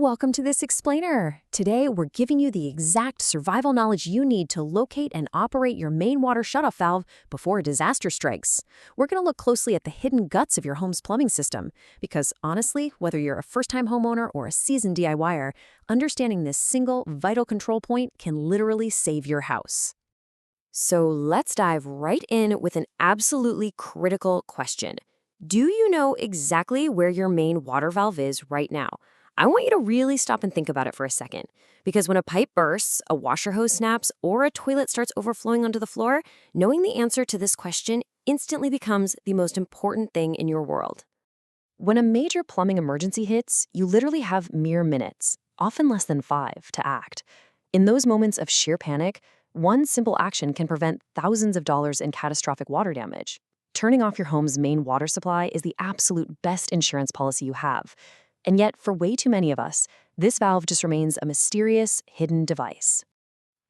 Welcome to this explainer. Today, we're giving you the exact survival knowledge you need to locate and operate your main water shutoff valve before a disaster strikes. We're going to look closely at the hidden guts of your home's plumbing system, because honestly, whether you're a first-time homeowner or a seasoned DIYer, understanding this single, vital control point can literally save your house. So let's dive right in with an absolutely critical question. Do you know exactly where your main water valve is right now? I want you to really stop and think about it for a second. Because when a pipe bursts, a washer hose snaps, or a toilet starts overflowing onto the floor, knowing the answer to this question instantly becomes the most important thing in your world. When a major plumbing emergency hits, you literally have mere minutes, often less than 5, to act. In those moments of sheer panic, one simple action can prevent thousands of dollars in catastrophic water damage. Turning off your home's main water supply is the absolute best insurance policy you have. And yet, for way too many of us, this valve just remains a mysterious, hidden device.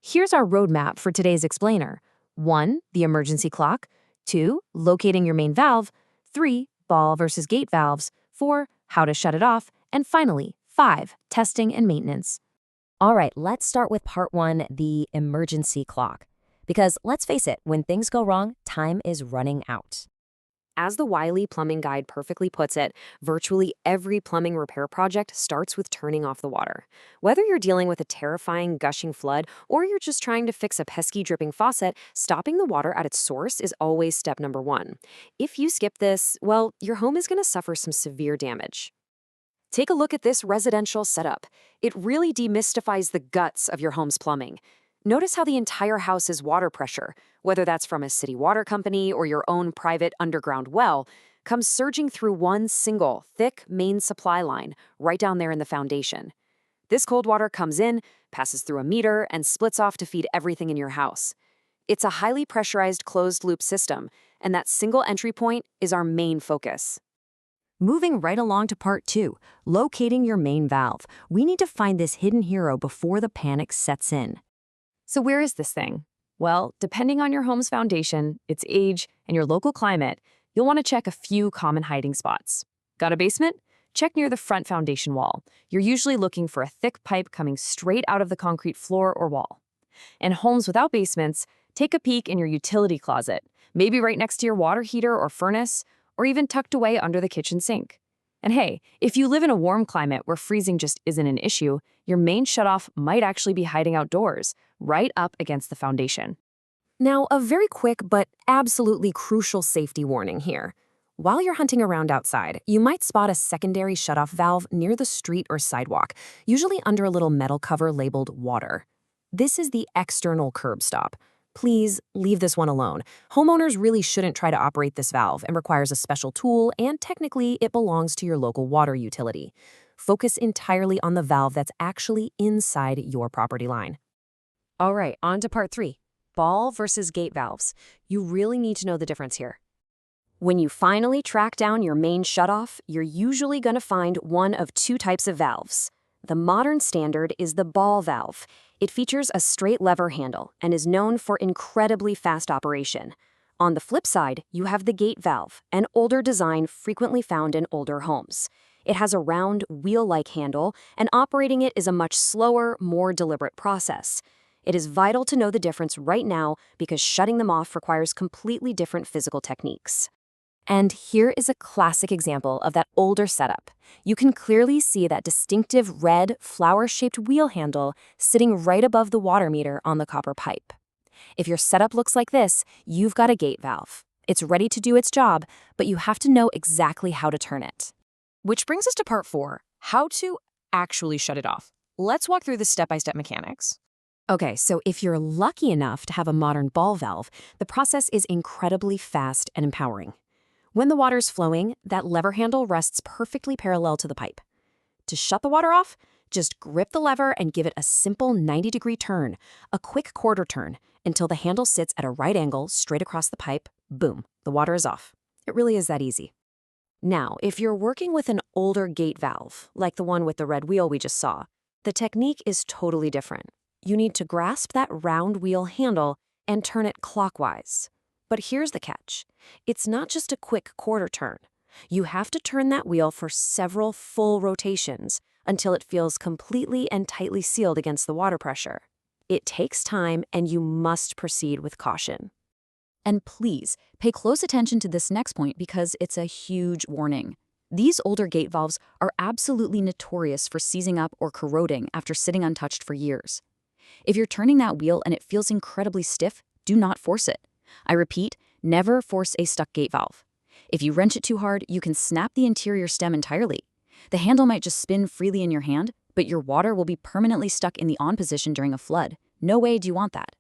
Here's our roadmap for today's explainer. 1. The emergency clock. 2. Locating your main valve. 3. Ball versus gate valves. 4. How to shut it off. And finally, 5. Testing and maintenance. All right, let's start with part 1, the emergency clock. Because let's face it, when things go wrong, time is running out. As the Wiley Plumbing Guide perfectly puts it, virtually every plumbing repair project starts with turning off the water. Whether you're dealing with a terrifying gushing flood or you're just trying to fix a pesky dripping faucet, stopping the water at its source is always step number 1. If you skip this, well, your home is going to suffer some severe damage. Take a look at this residential setup. It really demystifies the guts of your home's plumbing. Notice how the entire house's water pressure, whether that's from a city water company or your own private underground well, comes surging through one single, thick main supply line right down there in the foundation. This cold water comes in, passes through a meter, and splits off to feed everything in your house. It's a highly pressurized closed-loop system, and that single entry point is our main focus. Moving right along to part 2, locating your main valve. We need to find this hidden hero before the panic sets in. So where is this thing? Well, depending on your home's foundation, its age, and your local climate, you'll want to check a few common hiding spots. Got a basement? Check near the front foundation wall. You're usually looking for a thick pipe coming straight out of the concrete floor or wall. In homes without basements, take a peek in your utility closet, maybe right next to your water heater or furnace, or even tucked away under the kitchen sink. And hey, if you live in a warm climate where freezing just isn't an issue, your main shutoff might actually be hiding outdoors, right up against the foundation. Now, a very quick but absolutely crucial safety warning here. While you're hunting around outside, you might spot a secondary shutoff valve near the street or sidewalk, usually under a little metal cover labeled water. This is the external curb stop. Please leave this one alone. Homeowners really shouldn't try to operate this valve and requires a special tool, and technically it belongs to your local water utility. Focus entirely on the valve that's actually inside your property line. All right, on to part 3, ball versus gate valves. You really need to know the difference here. When you finally track down your main shutoff, you're usually going to find one of 2 types of valves. The modern standard is the ball valve. It features a straight lever handle and is known for incredibly fast operation. On the flip side, you have the gate valve, an older design frequently found in older homes. It has a round, wheel-like handle, and operating it is a much slower, more deliberate process. It is vital to know the difference right now because shutting them off requires completely different physical techniques. And here is a classic example of that older setup. You can clearly see that distinctive red, flower-shaped wheel handle sitting right above the water meter on the copper pipe. If your setup looks like this, you've got a gate valve. It's ready to do its job, but you have to know exactly how to turn it. Which brings us to part 4, how to actually shut it off. Let's walk through the step-by-step mechanics. Okay, so if you're lucky enough to have a modern ball valve, the process is incredibly fast and empowering. When the water's flowing, that lever handle rests perfectly parallel to the pipe. To shut the water off, just grip the lever and give it a simple 90-degree turn, a quick quarter turn, until the handle sits at a right angle straight across the pipe. Boom, the water is off. It really is that easy. Now, if you're working with an older gate valve, like the one with the red wheel we just saw, the technique is totally different. You need to grasp that round wheel handle and turn it clockwise. But here's the catch. It's not just a quick quarter turn. You have to turn that wheel for several full rotations until it feels completely and tightly sealed against the water pressure. It takes time, and you must proceed with caution. And please, pay close attention to this next point because it's a huge warning. These older gate valves are absolutely notorious for seizing up or corroding after sitting untouched for years. If you're turning that wheel and it feels incredibly stiff, do not force it. I repeat, never force a stuck gate valve. If you wrench it too hard, you can snap the interior stem entirely. The handle might just spin freely in your hand, but your water will be permanently stuck in the on position during a flood. No way do you want that.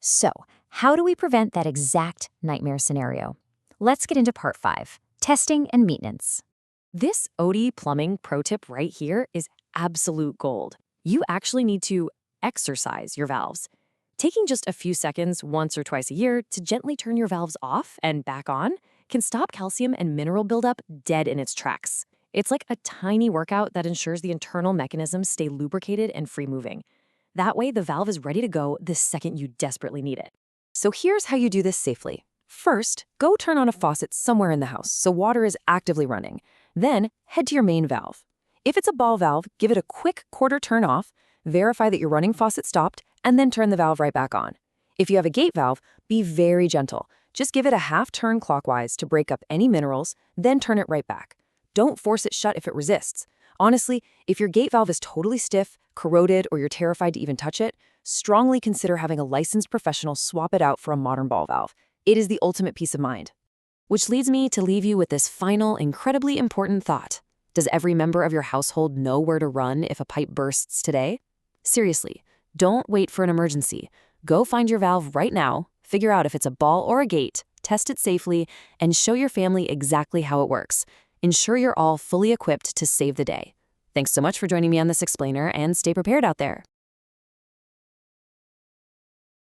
So, how do we prevent that exact nightmare scenario? Let's get into part 5, testing and maintenance. This OD plumbing pro tip right here is absolute gold. You actually need to exercise your valves. Taking just a few seconds once or twice a year to gently turn your valves off and back on can stop calcium and mineral buildup dead in its tracks. It's like a tiny workout that ensures the internal mechanisms stay lubricated and free-moving. That way, the valve is ready to go the second you desperately need it. So here's how you do this safely. First, go turn on a faucet somewhere in the house so water is actively running. Then, head to your main valve. If it's a ball valve, give it a quick quarter turn off, verify that your running faucet stopped, and then turn the valve right back on. If you have a gate valve, be very gentle. Just give it a half turn clockwise to break up any minerals, then turn it right back. Don't force it shut if it resists. Honestly, if your gate valve is totally stiff, corroded, or you're terrified to even touch it, strongly consider having a licensed professional swap it out for a modern ball valve. It is the ultimate peace of mind. Which leads me to leave you with this final, incredibly important thought. Does every member of your household know where to run if a pipe bursts today? Seriously, don't wait for an emergency. Go find your valve right now, figure out if it's a ball or a gate, test it safely, and show your family exactly how it works. Ensure you're all fully equipped to save the day. Thanks so much for joining me on this explainer, and stay prepared out there.